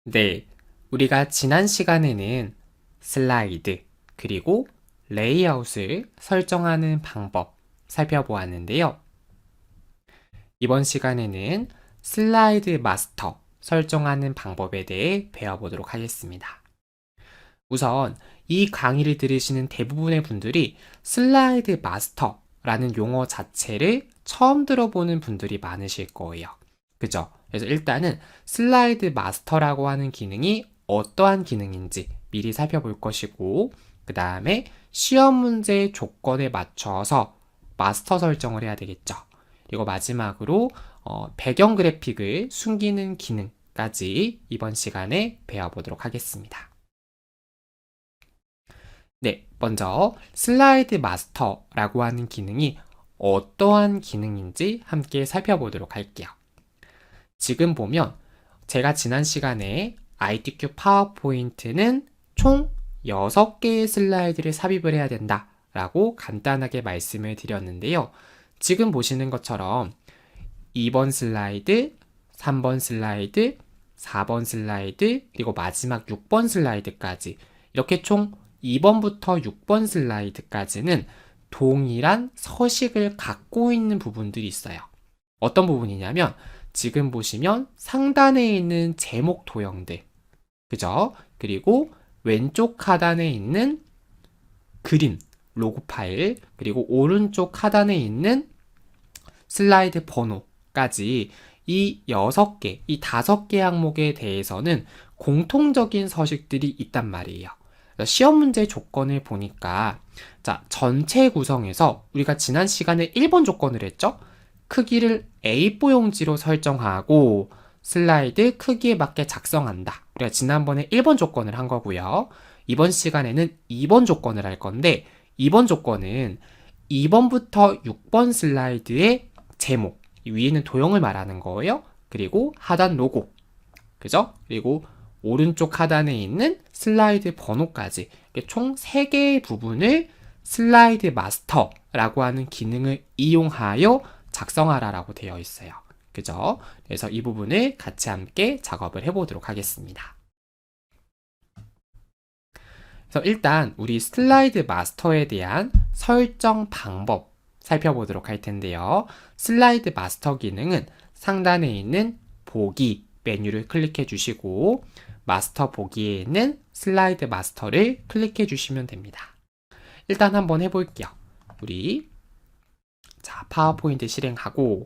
네, 우리가 지난 시간에는 슬라이드, 그리고 레이아웃을 설정하는 방법 살펴보았는데요. 이번 시간에는 슬라이드 마스터 설정하는 방법에 대해 배워보도록 하겠습니다. 우선 이 강의를 들으시는 대부분의 분들이 슬라이드 마스터라는 용어 자체를 처음 들어보는 분들이 많으실 거예요. 그죠? 그래서 일단은 슬라이드 마스터라고 하는 기능이 어떠한 기능인지 미리 살펴볼 것이고, 그 다음에 시험 문제의 조건에 맞춰서 마스터 설정을 해야 되겠죠. 그리고 마지막으로 배경 그래픽을 숨기는 기능까지 이번 시간에 배워보도록 하겠습니다. 네, 먼저 슬라이드 마스터라고 하는 기능이 어떠한 기능인지 함께 살펴보도록 할게요. 지금 보면 제가 지난 시간에 ITQ 파워포인트는 총 6개의 슬라이드를 삽입을 해야 된다 라고 간단하게 말씀을 드렸는데요. 지금 보시는 것처럼 2번 슬라이드, 3번 슬라이드, 4번 슬라이드, 그리고 마지막 6번 슬라이드까지 이렇게 총 2번부터 6번 슬라이드까지는 동일한 서식을 갖고 있는 부분들이 있어요. 어떤 부분이냐면 지금 보시면 상단에 있는 제목 도형들, 그죠? 그리고 왼쪽 하단에 있는 그림, 로고 파일, 그리고 오른쪽 하단에 있는 슬라이드 번호까지 이 6개, 이 5개 항목에 대해서는 공통적인 서식들이 있단 말이에요. 시험 문제 조건을 보니까 자, 전체 구성에서 우리가 지난 시간에 1번 조건을 했죠? 크기를 A4 용지로 설정하고 슬라이드 크기에 맞게 작성한다. 우리가 지난번에 1번 조건을 한 거고요. 이번 시간에는 2번 조건을 할 건데 2번 조건은 2번부터 6번 슬라이드의 제목, 위에는 도형을 말하는 거예요. 그리고 하단 로고, 그죠? 그리고 오른쪽 하단에 있는 슬라이드 번호까지 총 3개의 부분을 슬라이드 마스터라고 하는 기능을 이용하여 작성하라라고 되어 있어요. 그죠? 그래서 이 부분을 같이 함께 작업을 해보도록 하겠습니다. 그래서 일단 우리 슬라이드 마스터에 대한 설정 방법 살펴보도록 할 텐데요. 슬라이드 마스터 기능은 상단에 있는 보기 메뉴를 클릭해 주시고 마스터 보기에 있는 슬라이드 마스터를 클릭해 주시면 됩니다. 일단 한번 해볼게요. 우리 파워포인트 실행하고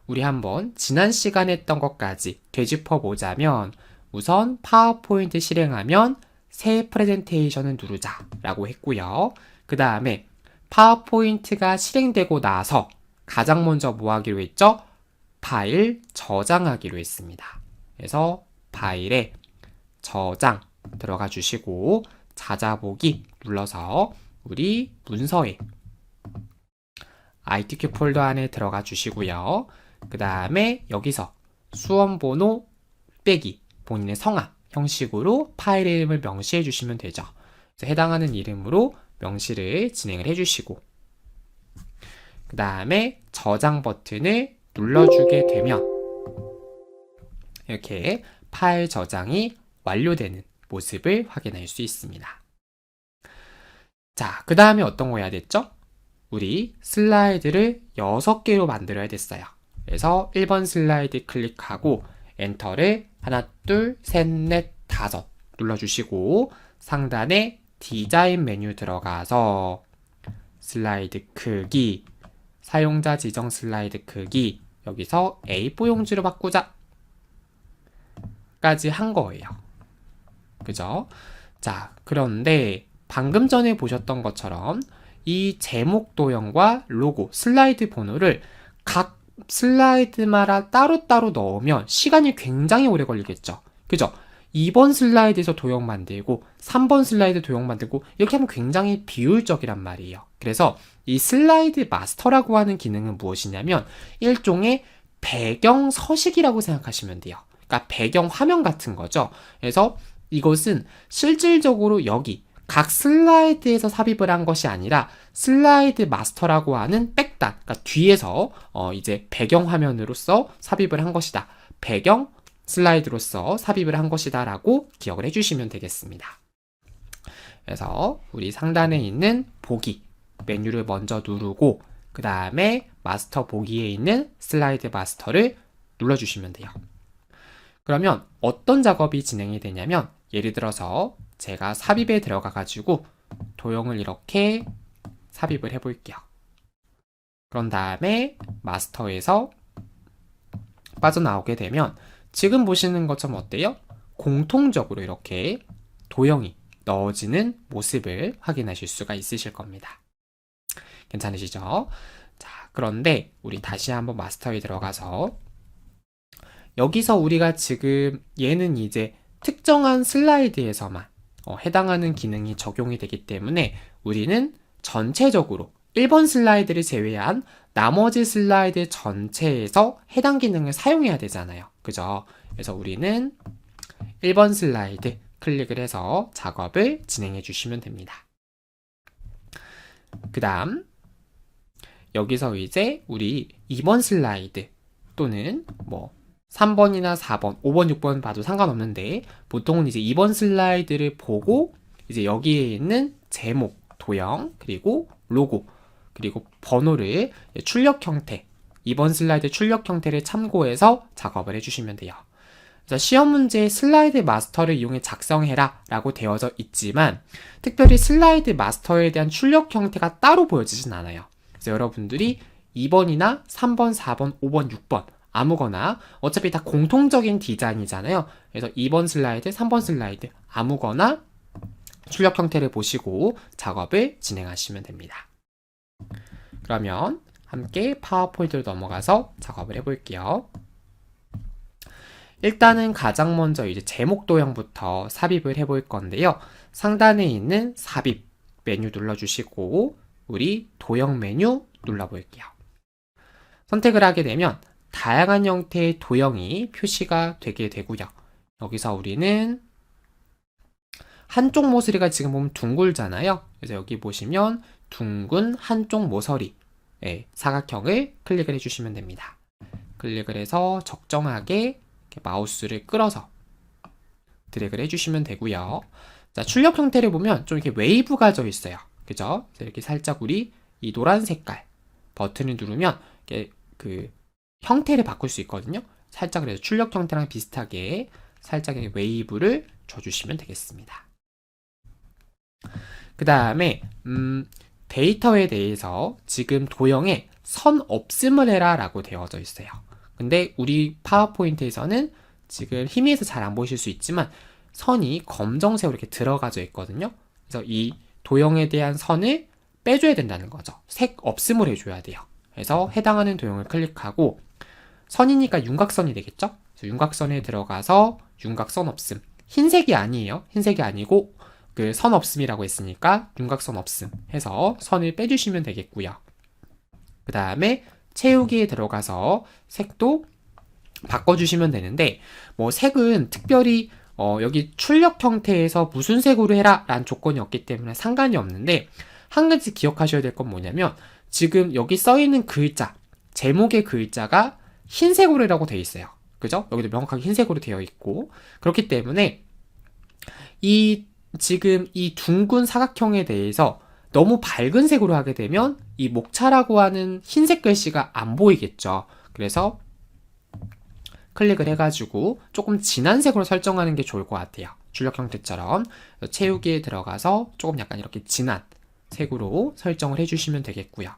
우리 한번 지난 시간에 했던 것까지 되짚어 보자면 우선 파워포인트 실행하면 새 프레젠테이션을 누르자 라고 했고요. 그 다음에 파워포인트가 실행되고 나서 가장 먼저 뭐 하기로 했죠? 파일 저장하기로 했습니다. 그래서 파일에 저장 들어가 주시고 찾아보기 눌러서 우리 문서에 ITQ 폴더 안에 들어가 주시고요. 그 다음에 여기서 수험번호 빼기 본인의 성함 형식으로 파일 이름을 명시해 주시면 되죠. 그래서 해당하는 이름으로 명시를 진행을 해주시고 그 다음에 저장 버튼을 눌러주게 되면 이렇게 파일 저장이 완료되는 모습을 확인할 수 있습니다. 자, 그 다음에 어떤 거 해야 됐죠? 우리 슬라이드를 6개로 만들어야 됐어요. 그래서 1번 슬라이드 클릭하고 엔터를 하나, 둘, 셋, 넷, 다섯 눌러주시고 상단에 디자인 메뉴 들어가서 슬라이드 크기, 사용자 지정 슬라이드 크기 여기서 A4 용지로 바꾸자 까지 한 거예요. 그죠? 자, 그런데 방금 전에 보셨던 것처럼 이 제목 도형과 로고, 슬라이드 번호를 각 슬라이드마다 따로따로 넣으면 시간이 굉장히 오래 걸리겠죠. 그죠? 2번 슬라이드에서 도형 만들고 3번 슬라이드 도형 만들고 이렇게 하면 굉장히 비효율적이란 말이에요. 그래서 이 슬라이드 마스터라고 하는 기능은 무엇이냐면 일종의 배경 서식이라고 생각하시면 돼요. 그러니까 배경 화면 같은 거죠. 그래서 이것은 실질적으로 여기 각 슬라이드에서 삽입을 한 것이 아니라 슬라이드 마스터라고 하는 백단, 그러니까 뒤에서 이제 배경 화면으로서 삽입을 한 것이다. 배경 슬라이드로서 삽입을 한 것이다 라고 기억을 해주시면 되겠습니다. 그래서 우리 상단에 있는 보기 메뉴를 먼저 누르고 그 다음에 마스터 보기에 있는 슬라이드 마스터를 눌러주시면 돼요. 그러면 어떤 작업이 진행이 되냐면 예를 들어서 제가 삽입에 들어가 가지고 도형을 이렇게 삽입을 해 볼게요. 그런 다음에 마스터에서 빠져나오게 되면 지금 보시는 것처럼 어때요? 공통적으로 이렇게 도형이 넣어지는 모습을 확인하실 수가 있으실 겁니다. 괜찮으시죠? 자, 그런데 우리 다시 한번 마스터에 들어가서 여기서 우리가 지금 얘는 이제 특정한 슬라이드에서만 해당하는 기능이 적용이 되기 때문에 우리는 전체적으로 1번 슬라이드를 제외한 나머지 슬라이드 전체에서 해당 기능을 사용해야 되잖아요. 그죠? 그래서 우리는 1번 슬라이드 클릭을 해서 작업을 진행해 주시면 됩니다. 그 다음 여기서 이제 우리 2번 슬라이드 또는 뭐 3번이나 4번, 5번, 6번 봐도 상관없는데 보통은 이제 2번 슬라이드를 보고 이제 여기에 있는 제목, 도형, 그리고 로고, 그리고 번호를 출력 형태, 2번 슬라이드 출력 형태를 참고해서 작업을 해주시면 돼요. 그래서 시험 문제에 슬라이드 마스터를 이용해 작성해라 라고 되어져 있지만 특별히 슬라이드 마스터에 대한 출력 형태가 따로 보여지진 않아요. 그래서 여러분들이 2번이나 3번, 4번, 5번, 6번 아무거나 어차피 다 공통적인 디자인이잖아요. 그래서 2번 슬라이드, 3번 슬라이드 아무거나 출력 형태를 보시고 작업을 진행하시면 됩니다. 그러면 함께 파워포인트로 넘어가서 작업을 해볼게요. 일단은 가장 먼저 이제 제목 도형부터 삽입을 해볼 건데요. 상단에 있는 삽입 메뉴 눌러주시고 우리 도형 메뉴 눌러볼게요. 선택을 하게 되면 다양한 형태의 도형이 표시가 되게 되고요. 여기서 우리는 한쪽 모서리가 지금 보면 둥글잖아요. 그래서 여기 보시면 둥근 한쪽 모서리 사각형을 클릭을 해주시면 됩니다. 클릭을 해서 적정하게 마우스를 끌어서 드래그를 해주시면 되고요. 자, 출력 형태를 보면 좀 이렇게 웨이브가 져 있어요. 그죠? 그래서 이렇게 살짝 우리 이 노란 색깔 버튼을 누르면 이렇게 그 형태를 바꿀 수 있거든요. 살짝 그래서 출력 형태랑 비슷하게 살짝 웨이브를 줘주시면 되겠습니다. 그 다음에 데이터에 대해서 지금 도형에 선 없음을 해라 라고 되어져 있어요. 근데 우리 파워포인트에서는 지금 희미해서 잘 안 보이실 수 있지만 선이 검정색으로 이렇게 들어가져 있거든요. 그래서 이 도형에 대한 선을 빼줘야 된다는 거죠. 색 없음을 해줘야 돼요. 그래서 해당하는 도형을 클릭하고 선이니까 윤곽선이 되겠죠? 그래서 윤곽선에 들어가서 윤곽선 없음. 흰색이 아니에요. 흰색이 아니고 그 선 없음이라고 했으니까 윤곽선 없음 해서 선을 빼주시면 되겠고요. 그 다음에 채우기에 들어가서 색도 바꿔주시면 되는데 뭐 색은 특별히 여기 출력 형태에서 무슨 색으로 해라 라는 조건이 없기 때문에 상관이 없는데 한 가지 기억하셔야 될 건 뭐냐면 지금 여기 써있는 글자 제목의 글자가 흰색으로 해라고 되어 있어요. 그죠? 여기도 명확하게 흰색으로 되어 있고 그렇기 때문에 지금 이 둥근 사각형에 대해서 너무 밝은 색으로 하게 되면 이 목차라고 하는 흰색 글씨가 안 보이겠죠. 그래서 클릭을 해가지고 조금 진한 색으로 설정하는 게 좋을 것 같아요. 출력 형태처럼 채우기에 들어가서 조금 약간 이렇게 진한 색으로 설정을 해주시면 되겠고요.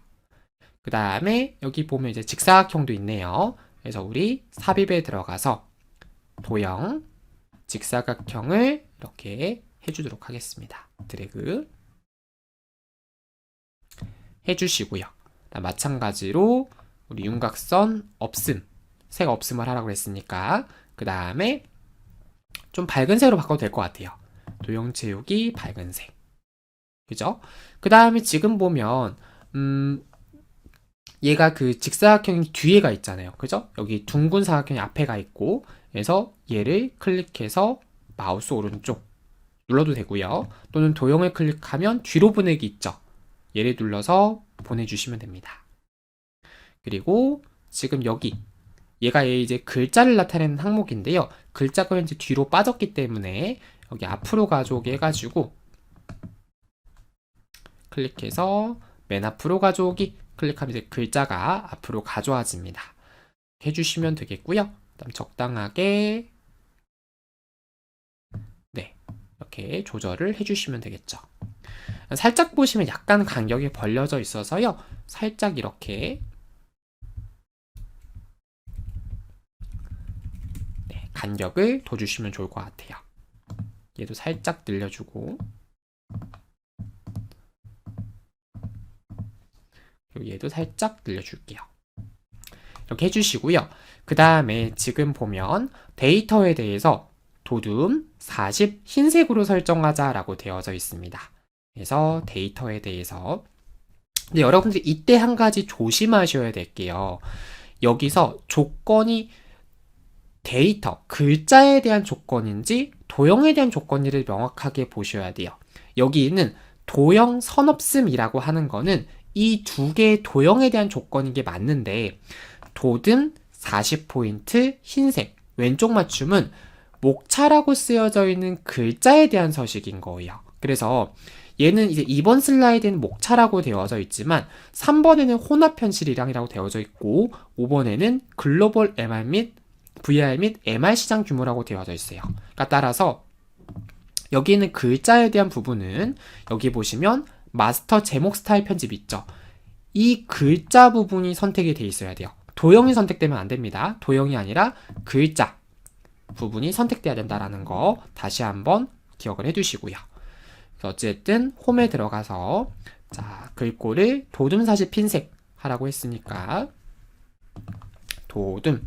그 다음에 여기 보면 이제 직사각형도 있네요. 그래서 우리 삽입에 들어가서 도형 직사각형을 이렇게 해주도록 하겠습니다. 드래그 해주시고요. 마찬가지로 우리 윤곽선 없음, 색 없음을 하라고 했으니까 그 다음에 좀 밝은 색으로 바꿔도 될 것 같아요. 도형 채우기 밝은 색. 그죠? 그 다음에 지금 보면 얘가 그 직사각형이 뒤에가 있잖아요. 그죠? 여기 둥근 사각형이 앞에가 있고 그래서 얘를 클릭해서 마우스 오른쪽 눌러도 되고요. 또는 도형을 클릭하면 뒤로 보내기 있죠. 얘를 눌러서 보내주시면 됩니다. 그리고 지금 여기 얘가 이제 글자를 나타내는 항목인데요. 글자가 현재 뒤로 빠졌기 때문에 여기 앞으로 가져오게 해가지고 클릭해서 맨 앞으로 가져오기 클릭하면 이제 글자가 앞으로 가져와집니다. 해주시면 되겠고요. 그다음 적당하게 이렇게 조절을 해주시면 되겠죠. 살짝 보시면 약간 간격이 벌려져 있어서요. 살짝 이렇게 간격을 둬주시면 좋을 것 같아요. 얘도 살짝 늘려주고 그리고 얘도 살짝 늘려줄게요. 이렇게 해주시고요. 그 다음에 지금 보면 데이터에 대해서 도둠 40 흰색으로 설정하자라고 되어져 있습니다. 그래서 데이터에 대해서 근데 여러분들이 이때 한 가지 조심하셔야 될게요. 여기서 조건이 데이터, 글자에 대한 조건인지 도형에 대한 조건인지를 명확하게 보셔야 돼요. 여기 있는 도형 선없음이라고 하는 거는 이 두 개의 도형에 대한 조건인 게 맞는데 도둠 40포인트 흰색 왼쪽 맞춤은 목차라고 쓰여져 있는 글자에 대한 서식인 거예요. 그래서 얘는 이제 2번 슬라이드는 목차라고 되어져 있지만 3번에는 혼합 현실이랑이라고 되어져 있고 5번에는 글로벌 MR 및 VR 및 MR 시장 규모라고 되어져 있어요. 그러니까 따라서 여기 있는 글자에 대한 부분은 여기 보시면 마스터 제목 스타일 편집 있죠. 이 글자 부분이 선택이 돼 있어야 돼요. 도형이 선택되면 안 됩니다. 도형이 아니라 글자 부분이 선택돼야 된다라는 거 다시 한번 기억을 해두시고요. 어쨌든 홈에 들어가서 자 글꼴을 도둠 40 흰색 하라고 했으니까 도둠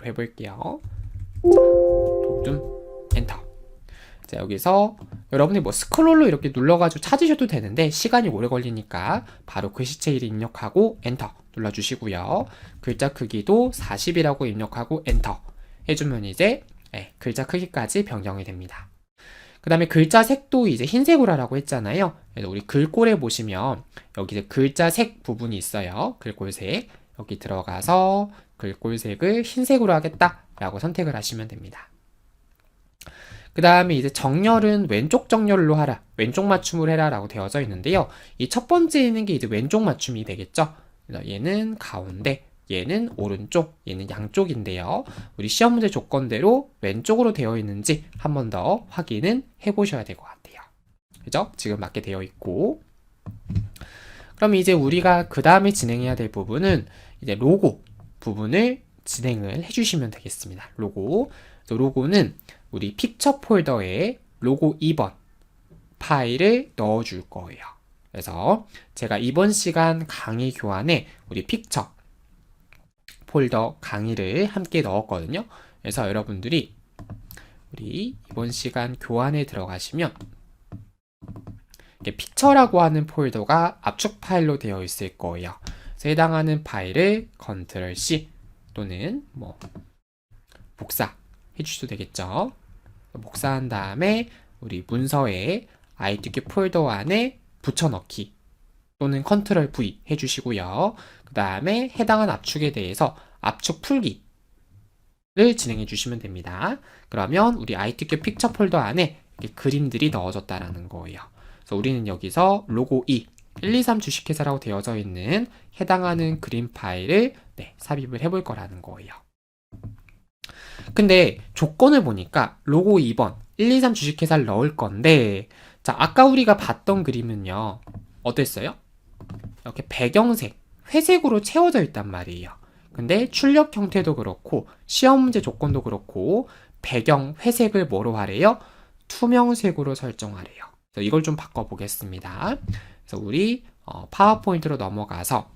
해볼게요. 도둠 엔터. 자 여기서 여러분이 뭐 스크롤로 이렇게 눌러가지고 찾으셔도 되는데 시간이 오래 걸리니까 바로 글씨체를 입력하고 엔터 눌러주시고요. 글자 크기도 40이라고 입력하고 엔터 해주면 이제 글자 크기까지 변경이 됩니다. 그 다음에 글자 색도 이제 흰색으로 하라고 했잖아요. 그래서 우리 글꼴에 보시면 여기 이제 글자 색 부분이 있어요. 글꼴색 여기 들어가서 글꼴색을 흰색으로 하겠다라고 선택을 하시면 됩니다. 그 다음에 이제 정렬은 왼쪽 정렬로 하라, 왼쪽 맞춤을 해라 라고 되어져 있는데요. 이 첫 번째 있는 게 이제 왼쪽 맞춤이 되겠죠. 그래서 얘는 가운데, 얘는 오른쪽, 얘는 양쪽인데요. 우리 시험 문제 조건대로 왼쪽으로 되어 있는지 한 번 더 확인은 해보셔야 될 것 같아요. 그죠? 지금 맞게 되어 있고. 그럼 이제 우리가 그 다음에 진행해야 될 부분은 이제 로고 부분을 진행을 해주시면 되겠습니다. 로고. 로고는 우리 픽처 폴더에 로고 2번 파일을 넣어줄 거예요. 그래서 제가 이번 시간 강의 교환에 우리 픽처 폴더 강의를 함께 넣었거든요. 그래서 여러분들이 우리 이번 시간 교환에 들어가시면 픽처라고 하는 폴더가 압축 파일로 되어 있을 거예요. 그래서 해당하는 파일을 컨트롤 C 또는 뭐 복사 해주셔도 되겠죠. 복사한 다음에 우리 문서에 ITQ 폴더 안에 붙여넣기 또는 컨트롤 V 해주시고요. 그 다음에 해당한 압축에 대해서 압축 풀기를 진행해 주시면 됩니다. 그러면 우리 ITQ 픽처 폴더 안에 이렇게 그림들이 넣어졌다라는 거예요. 그래서 우리는 여기서 로고 2 123 주식회사라고 되어져 있는 해당하는 그림 파일을 삽입을 해볼 거라는 거예요. 근데 조건을 보니까 로고 2번 123 주식회사를 넣을 건데 자 아까 우리가 봤던 그림은요 어땠어요? 이렇게 배경색 회색으로 채워져 있단 말이에요. 근데 출력 형태도 그렇고 시험 문제 조건도 그렇고 배경 회색을 뭐로 하래요? 투명색으로 설정하래요. 그래서 이걸 좀 바꿔보겠습니다. 그래서 우리 파워포인트로 넘어가서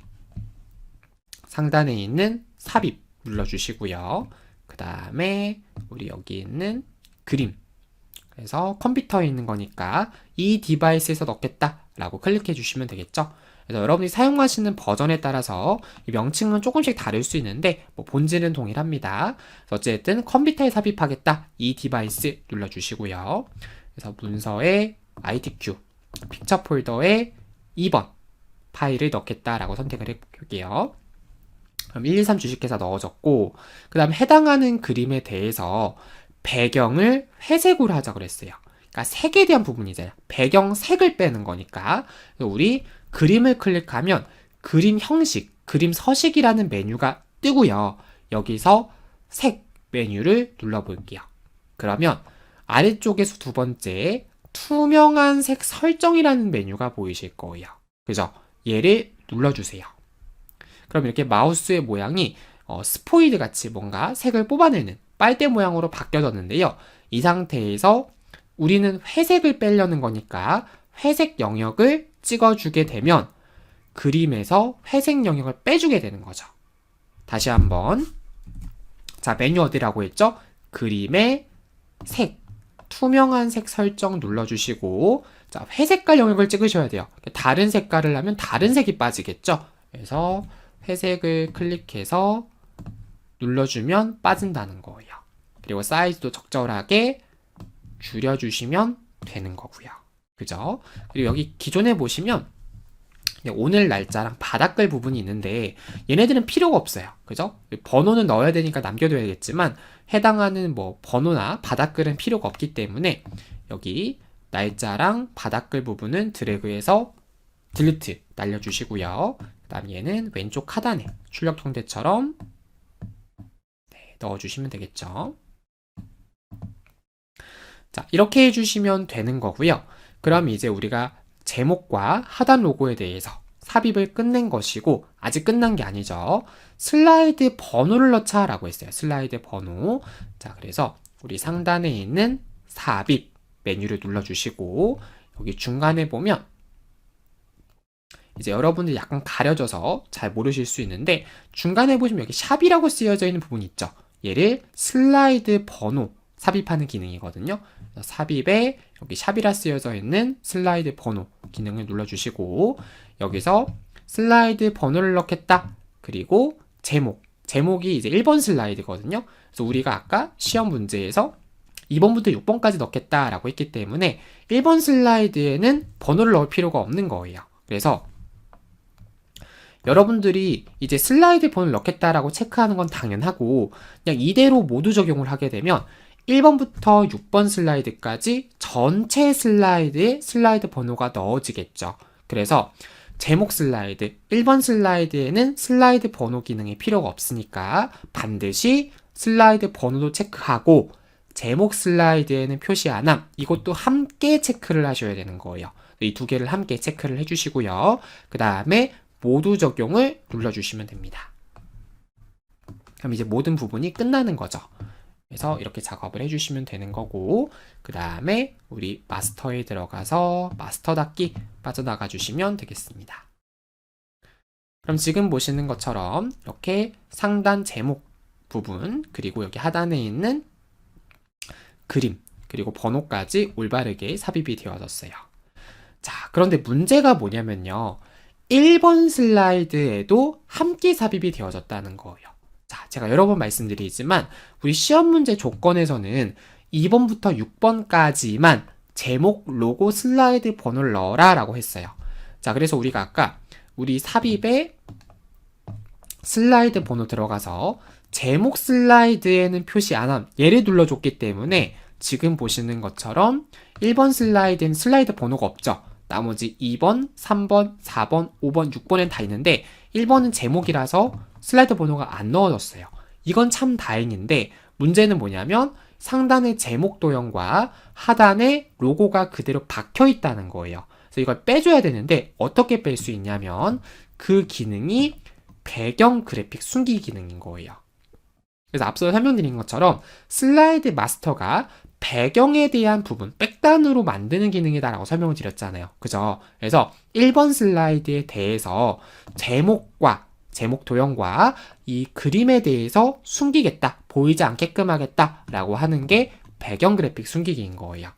상단에 있는 삽입 눌러주시고요. 그 다음에 우리 여기 있는 그림 그래서 컴퓨터에 있는 거니까 이 디바이스에서 넣겠다 라고 클릭해 주시면 되겠죠. 그래서 여러분이 사용하시는 버전에 따라서 이 명칭은 조금씩 다를 수 있는데 뭐 본질은 동일합니다. 어쨌든 컴퓨터에 삽입하겠다 이 디바이스 눌러주시고요. 그래서 문서에 ITQ 픽처 폴더에 2번 파일을 넣겠다라고 선택을 해볼게요. 그럼 123 주식회사 넣어줬고, 그 다음 해당하는 그림에 대해서 배경을 회색으로 하자 그랬어요. 그러니까 색에 대한 부분이잖아요. 배경 색을 빼는 거니까. 우리 그림을 클릭하면 그림 형식, 그림 서식이라는 메뉴가 뜨고요. 여기서 색 메뉴를 눌러볼게요. 그러면 아래쪽에서 두 번째 투명한 색 설정이라는 메뉴가 보이실 거예요. 그죠? 얘를 눌러주세요. 그럼 이렇게 마우스의 모양이 스포이드 같이 뭔가 색을 뽑아내는 빨대 모양으로 바뀌어졌는데요. 이 상태에서 우리는 회색을 빼려는 거니까 회색 영역을 찍어주게 되면 그림에서 회색 영역을 빼주게 되는 거죠. 다시 한번. 자, 메뉴 어디라고 했죠? 그림의 색, 투명한 색 설정 눌러주시고, 자, 회색깔 영역을 찍으셔야 돼요. 다른 색깔을 하면 다른 색이 빠지겠죠? 그래서 회색을 클릭해서 눌러주면 빠진다는 거예요. 그리고 사이즈도 적절하게 줄여주시면 되는 거고요. 그죠? 그리고 여기 기존에 보시면 오늘 날짜랑 바닥글 부분이 있는데 얘네들은 필요가 없어요. 그죠? 번호는 넣어야 되니까 남겨둬야겠지만 해당하는 뭐 번호나 바닥글은 필요가 없기 때문에 여기 날짜랑 바닥글 부분은 드래그해서 딜리트 날려주시고요. 그 다음 얘는 왼쪽 하단에 출력 형태처럼 넣어주시면 되겠죠. 자, 이렇게 해주시면 되는 거고요. 그럼 이제 우리가 제목과 하단 로고에 대해서 삽입을 끝낸 것이고, 아직 끝난 게 아니죠. 슬라이드 번호를 넣자 라고 했어요. 슬라이드 번호. 자, 그래서 우리 상단에 있는 삽입 메뉴를 눌러주시고, 여기 중간에 보면 이제 여러분들 약간 가려져서 잘 모르실 수 있는데, 중간에 보시면 여기 샵이라고 쓰여져 있는 부분이 있죠. 얘를 슬라이드 번호 삽입하는 기능이거든요. 삽입에 여기 샵이라 쓰여져 있는 슬라이드 번호 기능을 눌러주시고, 여기서 슬라이드 번호를 넣겠다. 그리고 제목이 이제 1번 슬라이드거든요. 그래서 우리가 아까 시험 문제에서 2번부터 6번까지 넣겠다라고 했기 때문에 1번 슬라이드에는 번호를 넣을 필요가 없는 거예요. 그래서 여러분들이 이제 슬라이드 번호를 넣겠다라고 체크하는 건 당연하고, 그냥 이대로 모두 적용을 하게 되면 1번부터 6번 슬라이드까지 전체 슬라이드에 슬라이드 번호가 넣어지겠죠. 그래서 제목 슬라이드, 1번 슬라이드에는 슬라이드 번호 기능이 필요가 없으니까 반드시 슬라이드 번호도 체크하고, 제목 슬라이드에는 표시 안 함, 이것도 함께 체크를 하셔야 되는 거예요. 이 두 개를 함께 체크를 해주시고요. 그 다음에 모두 적용을 눌러주시면 됩니다. 그럼 이제 모든 부분이 끝나는 거죠. 그래서 이렇게 작업을 해주시면 되는 거고, 그 다음에 우리 마스터에 들어가서 마스터 닫기 빠져나가 주시면 되겠습니다. 그럼 지금 보시는 것처럼 이렇게 상단 제목 부분, 그리고 여기 하단에 있는 그림, 그리고 번호까지 올바르게 삽입이 되어졌어요. 자, 그런데 문제가 뭐냐면요. 1번 슬라이드에도 함께 삽입이 되어졌다는 거예요. 자, 제가 여러 번 말씀드리지만 우리 시험 문제 조건에서는 2번부터 6번까지만 제목, 로고, 슬라이드 번호를 넣어라 라고 했어요. 자, 그래서 우리가 아까 우리 삽입에 슬라이드 번호 들어가서 제목 슬라이드에는 표시 안 함, 얘를 눌러줬기 때문에 지금 보시는 것처럼 1번 슬라이드엔 슬라이드 번호가 없죠. 나머지 2번, 3번, 4번, 5번, 6번엔 다 있는데 1번은 제목이라서 슬라이드 번호가 안 넣어졌어요. 이건 참 다행인데 문제는 뭐냐면 상단의 제목 도형과 하단의 로고가 그대로 박혀 있다는 거예요. 그래서 이걸 빼줘야 되는데 어떻게 뺄 수 있냐면 그 기능이 배경 그래픽 숨기기 기능인 거예요. 그래서 앞서 설명드린 것처럼 슬라이드 마스터가 배경에 대한 부분, 백단으로 만드는 기능이다라고 설명을 드렸잖아요. 그죠? 그래서 1번 슬라이드에 대해서 제목과 제목 도형과 이 그림에 대해서 숨기겠다, 보이지 않게끔 하겠다라고 하는 게 배경 그래픽 숨기기인 거예요.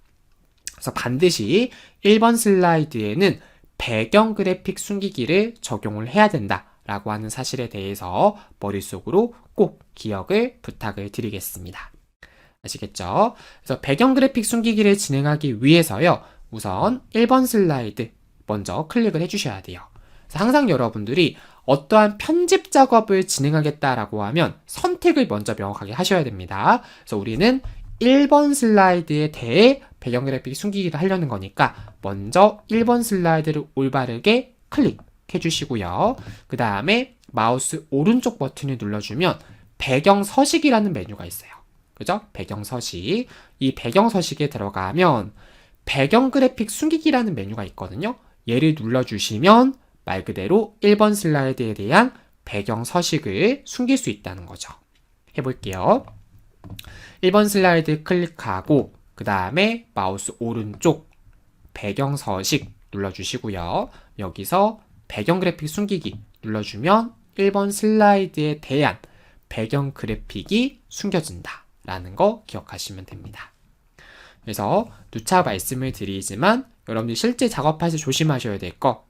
그래서 반드시 1번 슬라이드에는 배경 그래픽 숨기기를 적용을 해야 된다라고 하는 사실에 대해서 머릿속으로 꼭 기억을 부탁을 드리겠습니다. 아시겠죠? 그래서 배경 그래픽 숨기기를 진행하기 위해서요. 우선 1번 슬라이드 먼저 클릭을 해주셔야 돼요. 그래서 항상 여러분들이 어떠한 편집 작업을 진행하겠다라고 하면 선택을 먼저 명확하게 하셔야 됩니다. 그래서 우리는 1번 슬라이드에 대해 배경 그래픽 숨기기를 하려는 거니까 먼저 1번 슬라이드를 올바르게 클릭해 주시고요. 그 다음에 마우스 오른쪽 버튼을 눌러주면 배경 서식이라는 메뉴가 있어요. 그죠? 배경 서식. 이 배경 서식에 들어가면 배경 그래픽 숨기기라는 메뉴가 있거든요. 얘를 눌러주시면 말 그대로 1번 슬라이드에 대한 배경 서식을 숨길 수 있다는 거죠. 해볼게요. 1번 슬라이드 클릭하고 그 다음에 마우스 오른쪽 배경 서식 눌러주시고요. 여기서 배경 그래픽 숨기기 눌러주면 1번 슬라이드에 대한 배경 그래픽이 숨겨진다 라는 거 기억하시면 됩니다. 그래서 누차 말씀을 드리지만 여러분들 실제 작업할 때 조심하셔야 될 거,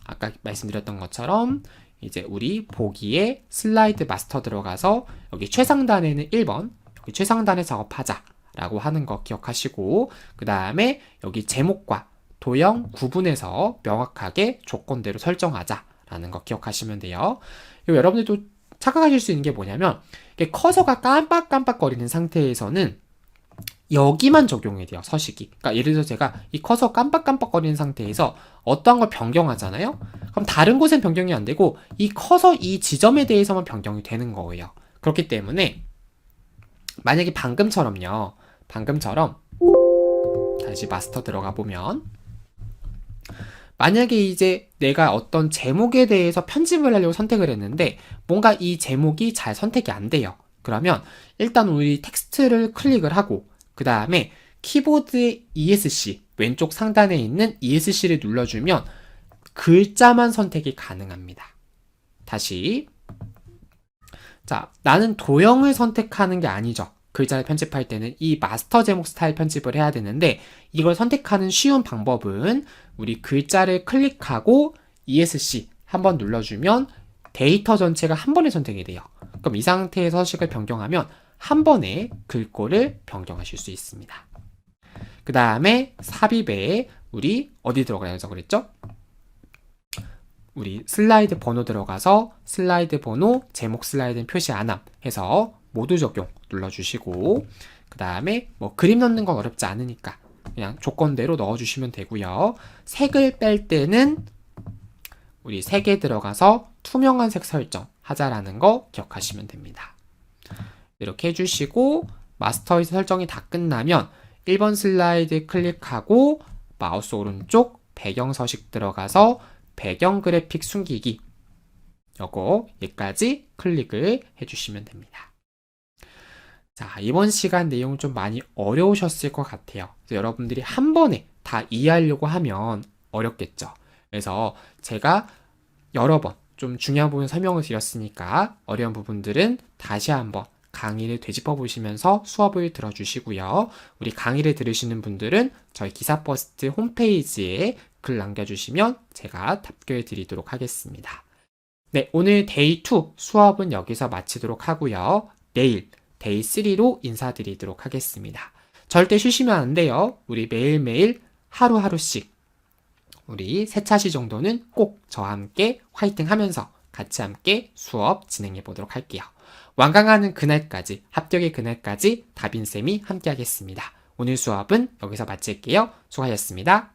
아까 말씀드렸던 것처럼 이제 우리 보기에 슬라이드 마스터 들어가서 여기 최상단에는 1번, 여기 최상단에 작업하자 라고 하는 거 기억하시고, 그 다음에 여기 제목과 도형 구분해서 명확하게 조건대로 설정하자 라는 거 기억하시면 돼요. 그리고 여러분들도 착각하실 수 있는 게 뭐냐면, 이게 커서가 깜빡깜빡거리는 상태에서는 여기만 적용해야 돼요, 서식이. 그러니까 예를 들어서 제가 이 커서 깜빡깜빡거리는 상태에서 어떠한 걸 변경하잖아요? 그럼 다른 곳엔 변경이 안 되고 이 커서 이 지점에 대해서만 변경이 되는 거예요. 그렇기 때문에 만약에 방금처럼 다시 마스터 들어가 보면, 만약에 이제 내가 어떤 제목에 대해서 편집을 하려고 선택을 했는데 뭔가 이 제목이 잘 선택이 안 돼요. 그러면 일단 우리 텍스트를 클릭을 하고 그 다음에 키보드의 ESC, 왼쪽 상단에 있는 ESC를 눌러주면 글자만 선택이 가능합니다. 다시. 자, 나는 도형을 선택하는 게 아니죠. 글자를 편집할 때는 이 마스터 제목 스타일 편집을 해야 되는데, 이걸 선택하는 쉬운 방법은 우리 글자를 클릭하고 ESC 한번 눌러주면 데이터 전체가 한 번에 선택이 돼요. 그럼 이 상태에서 서식을 변경하면 한 번에 글꼴을 변경하실 수 있습니다. 그 다음에 삽입에 우리 어디 들어가야죠 그랬죠? 우리 슬라이드 번호 들어가서 슬라이드 번호, 제목 슬라이드는 표시 안 함 해서 모두 적용 눌러주시고, 그 다음에 뭐 그림 넣는 건 어렵지 않으니까 그냥 조건대로 넣어주시면 되고요. 색을 뺄 때는 우리 색에 들어가서 투명한 색 설정 하자라는 거 기억하시면 됩니다. 이렇게 해주시고 마스터에서 설정이 다 끝나면 1번 슬라이드 클릭하고 마우스 오른쪽 배경 서식 들어가서 배경 그래픽 숨기기, 요거 여기까지 클릭을 해주시면 됩니다. 자, 이번 시간 내용 좀 많이 어려우셨을 것 같아요. 그래서 여러분들이 한 번에 다 이해하려고 하면 어렵겠죠. 그래서 제가 여러 번 좀 중요한 부분 설명을 드렸으니까 어려운 부분들은 다시 한번 강의를 되짚어 보시면서 수업을 들어주시고요. 우리 강의를 들으시는 분들은 저희 기사버스트 홈페이지에 글 남겨주시면 제가 답글 드리도록 하겠습니다. 네, 오늘 데이 2 수업은 여기서 마치도록 하고요. 내일 데이 3로 인사드리도록 하겠습니다. 절대 쉬시면 안 돼요. 우리 매일매일 하루하루씩 우리 3차시 정도는 꼭 저와 함께 화이팅 하면서 같이 함께 수업 진행해 보도록 할게요. 완강하는 그날까지, 합격의 그날까지 다빈쌤이 함께 하겠습니다. 오늘 수업은 여기서 마칠게요. 수고하셨습니다.